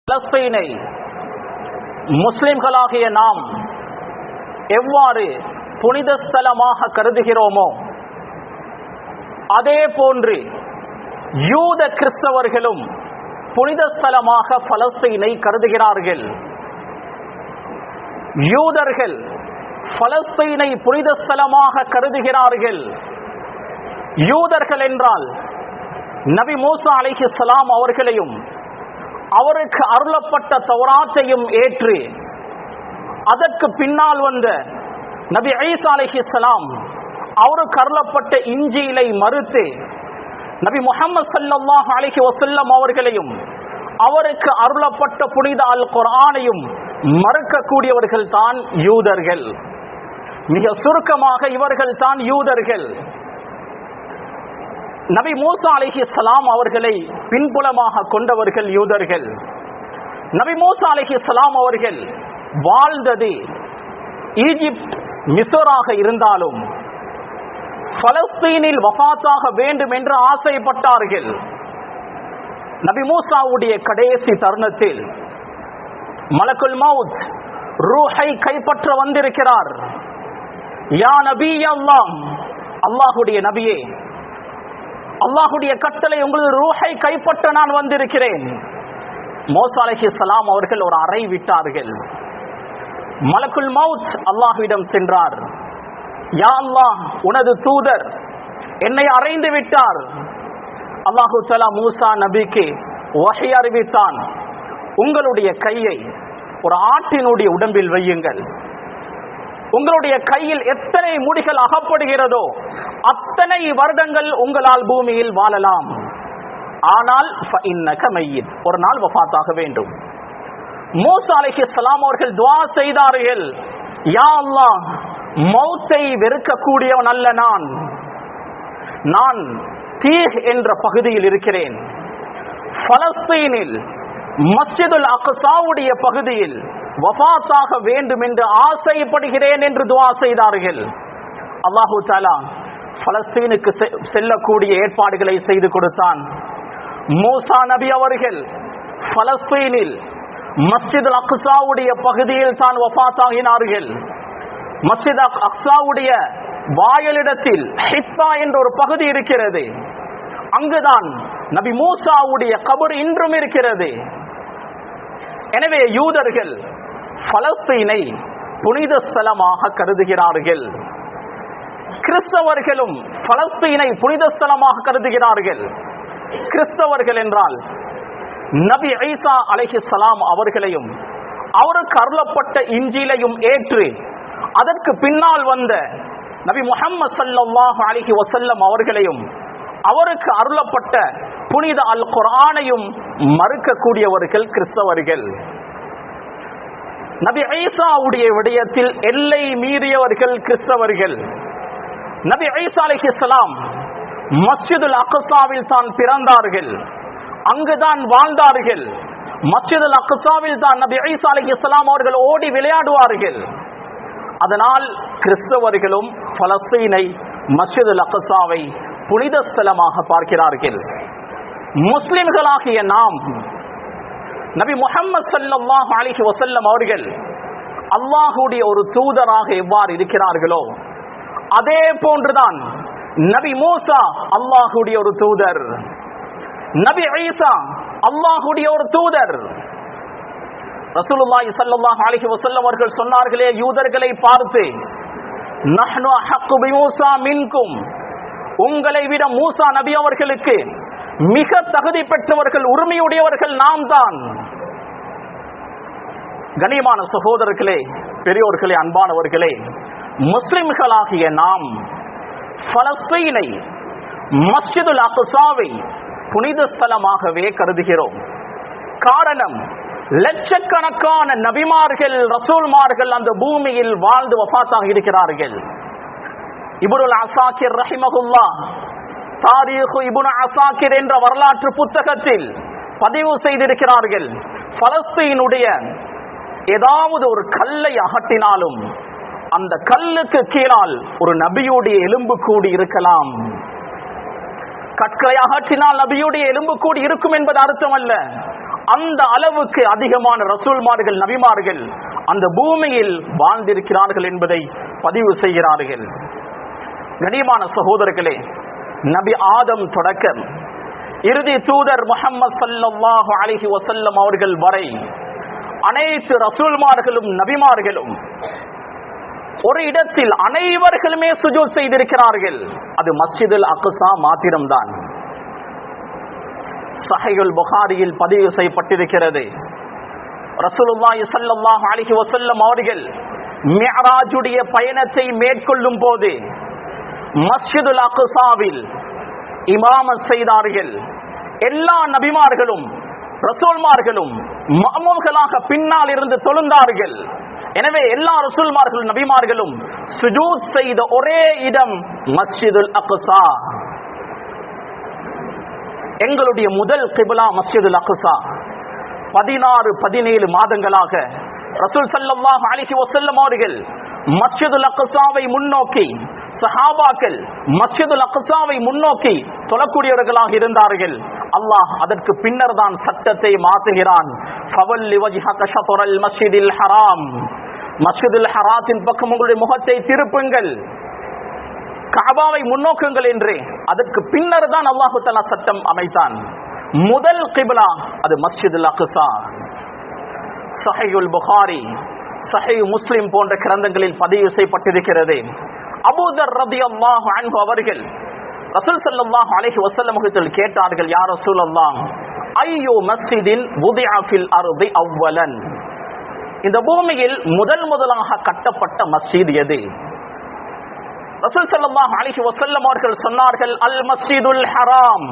பலஸ்தீனை முஸ்லிம்களாகிய நாம் எவ்வாறு புனித ஸ்தலமாக கருதுகிறோமோ அதே போன்று யூத கிறிஸ்தவர்களும் புனித ஸ்தலமாக பலஸ்தீனை கருதுகிறார்கள். யூதர்கள் பலஸ்தீனை புனித ஸ்தலமாக கருதுகிறார்கள். யூதர்கள் என்றால் நபி மூசா அலைஹிஸ்ஸலாம் அவர்களையும் அவருக்கு அருளப்பட்ட தௌராத்தையும் ஏற்று அதற்கு பின்னால் வந்த நபி ஈசா அலைஹிஸ்ஸலாம் அவருக்கு அருளப்பட்ட இன்ஜீலை மறுத்து நபி முஹம்மது ஸல்லல்லாஹு அலைஹி வஸல்லம் அவர்களையும் அவருக்கு அருளப்பட்ட புனித அல் குர்ஆனையும் மறுக்கக்கூடியவர்கள் தான் யூதர்கள். மிக சுருக்கமாக இவர்கள் தான் யூதர்கள். நபி மூசா அலைஹிஸ்ஸலாம் அவர்களை பின்புலமாக கொண்டவர்கள் யூதர்கள். நபி மூசா அலைஹிஸ்ஸலாம் அவர்கள் வாழ்ந்தது ஈஜிப்ட் மிஸ்ராக இருந்தாலும் பலஸ்தீனில் வஃபாத்தாக வேண்டும் என்று ஆசைப்பட்டார்கள். நபி மூசாவுடைய கடைசி தருணத்தில் மலக்குல் மவுத் ரூஹை கைப்பற்ற வந்திருக்கிறார். யா நபி அல்லாஹ், அல்லாஹ்வுடைய நபியே, அல்லாஹ்வுடைய கட்டளை உங்களது ரூஹை கைப்பற்ற நான் வந்திருக்கிறேன். மூசா அலைஹிஸ்ஸலாம் அவர்கள் ஒரு அறை விட்டார்கள். மலக்குல் மவுத் அல்லாஹ்விடம் சென்றார். யா அல்லாஹ், உனது தூதர் என்னை அறைந்து விட்டார். அல்லாஹு தஆலா மூசா நபிக்கு வஹி அறிவித்தான். உங்களுடைய கையை ஒரு ஆட்டினுடைய உடம்பில் வையுங்கள். உங்களுடைய கையில் எத்தனை முடிகள் அகப்படுகிறதோ அத்தனை வருடங்கள் உங்களால் பூமியில் வாழலாம். ஆனால் ஒரு நாள் வஃபாத்தாக வேண்டும். மூசா அலைஹிஸ்ஸலாம் அவர்கள் துஆ செய்தார்கள். யா அல்லாஹ், மௌத்தை வெறுக்கக்கூடியவன் அல்ல நான் தீஹ் என்ற பகுதியில் இருக்கிறேன். பலஸ்தீனில் மஸ்ஜிதுல் அக்ஸாவுடைய பகுதியில் வஃபாத்தாக வேண்டும் என்று ஆசைப்படுகிறேன் என்று துஆ செய்தார்கள். அல்லாஹு தஆலா பலஸ்தீனுக்கு செல்லக்கூடிய ஏற்பாடுகளை செய்து கொடுத்தான். மூசா நபி அவர்கள் பலஸ்தீனில் மஸ்ஜிதுல் அக்ஸாவுடைய பகுதியில் தான் வஃபாத்தாகினார்கள். மஸ்ஜித் அக்ஸாவுடைய வாயிலிடத்தில் ஹிப்பா என்ற ஒரு பகுதி இருக்கிறது. அங்குதான் நபி மூசாவுடைய கபர் இன்றும் இருக்கிறது. எனவே யூதர்கள் பலஸ்தீனை புனித ஸ்தலமாக கருதுகிறார்கள். கிறிஸ்தவர்களும் பலஸ்தீனை புனித ஸ்தலமாக கருதுகிறார்கள். கிறிஸ்தவர்கள் என்றால் நபி ஈசா அலைஹிஸ்ஸலாம் அவர்களையும் அவருக்கு அருளப்பட்ட இன்ஜீலையும் ஏற்று அதற்கு பின்னால் வந்த நபி முஹம்மது ஸல்லல்லாஹு அலைஹி வஸல்லம் அவர்களையும் அவருக்கு அருளப்பட்ட புனித அல் குர்ஆனையும் மறுக்கக்கூடியவர்கள் கிறிஸ்தவர்கள். நபி ஈசாவுடைய விடயத்தில் எல்லை மீறியவர்கள் கிறிஸ்தவர்கள். நபி ஈசா அலைஹிஸ்ஸலாம் மஸ்ஜிதுல் அக்ஸாவில் தான் பிறந்தார்கள், அங்குதான் வாழ்ந்தார்கள். மஸ்ஜிதுல் அக்ஸாவில் தான் நபி ஈசா அலைஹிஸ்ஸலாம் அவர்கள் ஓடி விளையாடுவார்கள். அதனால் கிறிஸ்தவர்களும் பலஸ்தீனை மஸ்ஜிதுல் அக்ஸாவை புனித ஸ்தலமாக பார்க்கிறார்கள். முஸ்லிம்களாகிய நாம் நபி முஹம்மது ஸல்லல்லாஹு அலைஹி வஸல்லம் அவர்கள் அல்லாஹ்வுடைய ஒரு தூதராக எவ்வாறு இருக்கிறார்களோ அதே போன்றுதான் நபி மூசா அல்லாஹ்வுடைய ஒரு தூதர், நபி ஈசா அல்லாஹ்வுடைய ஒரு தூதர். ரசூலுல்லாஹி ஸல்லல்லாஹு அலைஹி வஸல்லம் அவர்கள் சொன்னார்களே யூதர்களை பார்த்து, நஹ்னு அஹக்கு பிமூசா மின்கும், உங்களை விட மூசா நபி அவர்களுக்கு மிக தகுதி பெற்றவர்கள், உரிமையுடையவர்கள் நாம் தான். கண்ணியமான சகோதரர்களே, பெரியோர்களே, அன்பானவர்களே, முஸ்லிம்களாகிய நாம் பலஸ்தீனை மஸ்ஜிதுல் அக்ஸாவை புனித ஸ்தலமாகவே கருதுகிறோம். காரணம், லட்சக்கணக்கான நபிமார்கள் ரசூல்மார்கள் அந்த பூமியில் வாழ்ந்து வஃபாத்தாக இருக்கிறார்கள். இப்னுல் அஸாக்கிர் ரஹிமஹுல்லாஹ் தாரீஹ் இப்னு அஸாக்கிர் என்ற வரலாற்று புத்தகத்தில் பதிவு செய்திருக்கிறார்கள். பலஸ்தீனுடைய ஏதாவது ஒரு கல்லை அகற்றினாலும் அந்த கல்லுக்கு கீழால் ஒரு நபியுடைய எலும்பு கூடி இருக்கலாம். கற்களை அகற்றினால் நபியுடைய எலும்பு கூடி இருக்கும் என்பது அர்த்தம் அல்ல. அந்த அளவுக்கு அதிகமான ரசூல்மார்கள் நபிமார்கள் அந்த பூமியில் வாழ்ந்திருக்கிறார்கள் என்பதை பதிவு செய்கிறார்கள். கண்ணியமான சகோதரர்களே, நபி ஆதம் தொடக்கம் இறுதி தூதர் முஹம்மது ஸல்லல்லாஹு அலைஹி வஸல்லம் அவர்கள் வரை அனைத்து ரசூல்மார்களும் நபிமார்களும் ஒரு இடத்தில் அனைவர்களுமே சுஜூத் செய்திருக்கிறார்கள். அது மஸ்ஜிதுல் அக்ஸா மாத்திரம்தான். ஸஹீஹுல் புகாரியில் பதிவு செய்யப்பட்டிருக்கிறது. ரசூலுல்லாஹி ஸல்லல்லாஹு அலைஹி வஸல்லம் அவர்கள் மிஅராஜுடைய பயணத்தை மேற்கொள்ளும் போது மஸ்ஜிதுல் அக்ஸாவில் இமாமத் செய்தார்கள். எல்லா நபிமார்களும் ரசூல்மார்களும் மஅமூம்களாக பின்னால் இருந்து தொழுந்தார்கள். எனவே எல்லா ரசூல்மார்களும் நபிமார்களும் சுஜூத் செய்த ஒரே இடம் மஸ்ஜிதுல் அக்ஸா. எங்களுடைய முதல் கிப்லா மஸ்ஜிதுல் அக்ஸா. 16-17 மாதங்களாக ரசூல் ஸல்லல்லாஹு அலைஹி வஸல்லம் அவர்கள் மஸ்ஜிதுல் அக்ஸாவை முன்னோக்கி, சஹாபாக்கள் மஸ்ஜிதுல் அக்ஸாவை முன்னோக்கி தொழக்கூடியவர்களாக இருந்தார்கள். அல்லாஹ் அதற்கு பின்னர் தான் சட்டத்தை மாற்றுகிறான். ஃபவல்லி வஜ்ஹக ஷத்ரல் மஸ்ஜிதில் ஹராம், மஸ்ஜிதுல் ஹராத்தின் பக்கம் உங்களுடைய முகத்தை திருப்புங்கள், கஅபாவை முன்னோக்குங்கள் என்று அதற்கு பின்னர் தான் அல்லாஹ் தஆலா சட்டம் அமைத்தான். முதல் கிப்லா அது மஸ்ஜிதுல் அக்ஸா. ஸஹீஹுல் புகாரி, ஸஹீஹ் முஸ்லிம் போன்ற கிரந்தங்களில் பதிவு செய்யப்பட்டிருக்கிறது. அபூ தர் ரலியல்லாஹு அன்ஹு அவர்கள் ரசூல் ஸல்லல்லாஹு அலைஹி வஸல்லம் அவர்கள் கேட்டார்கள், யா ரசூலல்லாஹ், ஐயோ மஸ்ஜிதின் வுதிஅ ஃபில் அர்தி அவ்வலன், இந்த பூமியில் முதலாக கட்டப்பட்ட மஸ்ஜித் எது? ரசூல் ஸல்லல்லாஹு அலைஹி வஸல்லம் அவர்கள் சொன்னார்கள், அல் மஸ்ஜிதுல் ஹராம்.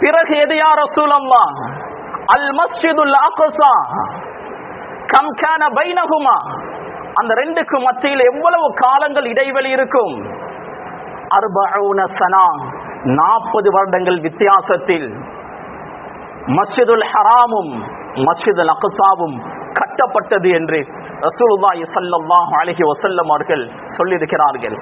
பிறகு எது யா ரசூலல்லாஹ்? அல் மஸ்ஜிதுல் அக்ஸா. கம் கான பைனஹுமா, அந்த ரெண்டுக்கு மத்தியில் எவ்வளவு காலங்கள் இடைவெளி இருக்கும்? 40 சனா, 40 வருடங்கள் வித்தியாசத்தில் மஸ்ஜிதுல் ஹராமும் மஸ்ஜிதுல் அக்ஸாவும் கட்டப்பட்டது என்று ரசூலுல்லாஹி ஸல்லல்லாஹு அலைஹி வஸல்லம் அவர்கள் சொல்லியிருக்கிறார்கள்.